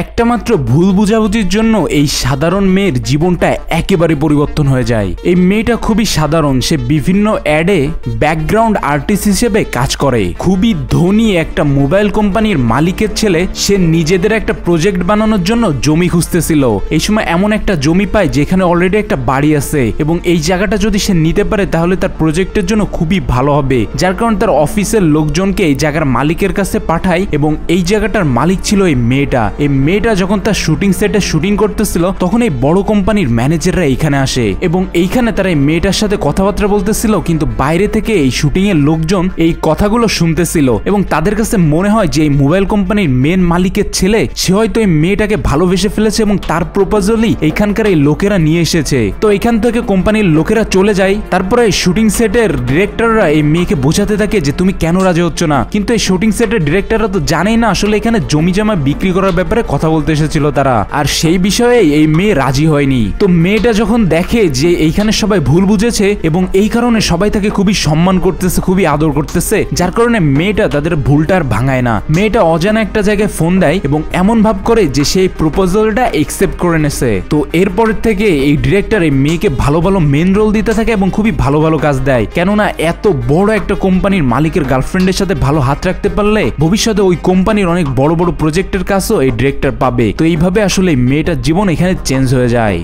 একটা মাত্র ভুল বুঝাবুঝির জন্য এই সাধারণ মেয়ের জীবনটা একেবারে পরিবর্তন হয়ে যায়। এই মেয়েটা খুবই সাধারণ, সে বিভিন্ন অ্যাডে ব্যাকগ্রাউন্ড আর্টিস্ট হিসেবে কাজ করে। খুবই ধনী একটা মোবাইল কোম্পানির মালিকের ছেলে, সে নিজেদের একটা প্রজেক্ট বানানোর জন্য জমি খুঁজতেছিল। এই সময় এমন একটা জমি পায় যেখানে অলরেডি একটা বাড়ি আছে এবং এই জায়গাটা যদি সে নিতে পারে তাহলে তার প্রজেক্টের জন্য খুবই ভালো হবে। যার কারণে তার অফিসের লোকজনকে এই জায়গার মালিকের কাছে পাঠায় এবং এই জায়গাটার মালিক ছিল এই মেয়েটা। এই মেয়েটা যখন তার শুটিং সেটে শুটিং করতেছিল তখন এই বড় কোম্পানির ম্যানেজাররা এইখানে আসে এবং এইখানে তারা এই মেয়েটার সাথে কথাবার্তা বলতেছিল, কিন্তু বাইরে থেকে এই শুটিং এর লোকজন এই কথাগুলো শুনতেছিল এবং তাদের কাছে মনে হয় যে এই মোবাইল কোম্পানির মেন মালিকের ছেলে সে হয়তো এই মেয়েটাকে ভালোবেসে ফেলেছে এবং তার প্রপোজালই এইখানকার এই লোকেরা নিয়ে এসেছে। তো এখান থেকে কোম্পানির লোকেরা চলে যায়। তারপরে এই শুটিং সেটের ডিরেক্টররা এই মেয়েকে বোঝাতে থাকে যে তুমি কেন রাজি হচ্ছ না, কিন্তু এই শুটিং সেটের ডিরেক্টররা তো জানেই না আসলে এখানে জমি জমা বিক্রি করার ব্যাপারে কথা বলতে এসেছিল তারা, আর সেই বিষয়ে এই মেয়ে রাজি হয়নি। তো মেয়েটা যখন দেখে যে এইখানে সবাই ভুল বুঝেছে এবং এই কারণে সবাই তাকে খুবই সম্মান করতেছে, খুবই আদর করতেছে, যার কারণে মেয়েটা তাদের ভুলটা আর ভাঙায় না। মেয়েটা অজানা একটা জায়গায় ফোন দেয় এবং এমন ভাব করে যে সেই প্রপোজালটা একসেপ্ট করে নেছে। তো এরপরের থেকে এই ডিরেক্টর এই মেয়েকে ভালো ভালো মেন রোল দিতে থাকে এবং খুবই ভালো ভালো কাজ দেয়, কেননা এত বড় একটা কোম্পানির মালিকের গার্লফ্রেন্ডের সাথে ভালো হাত রাখতে পারলে ভবিষ্যতে ওই কোম্পানির অনেক বড় বড় প্রজেক্টের কাজও এই ডিরেক্টর পাবে। তো এইভাবে আসলে মেয়েটার জীবন এখানে চেঞ্জ হয়ে যায়।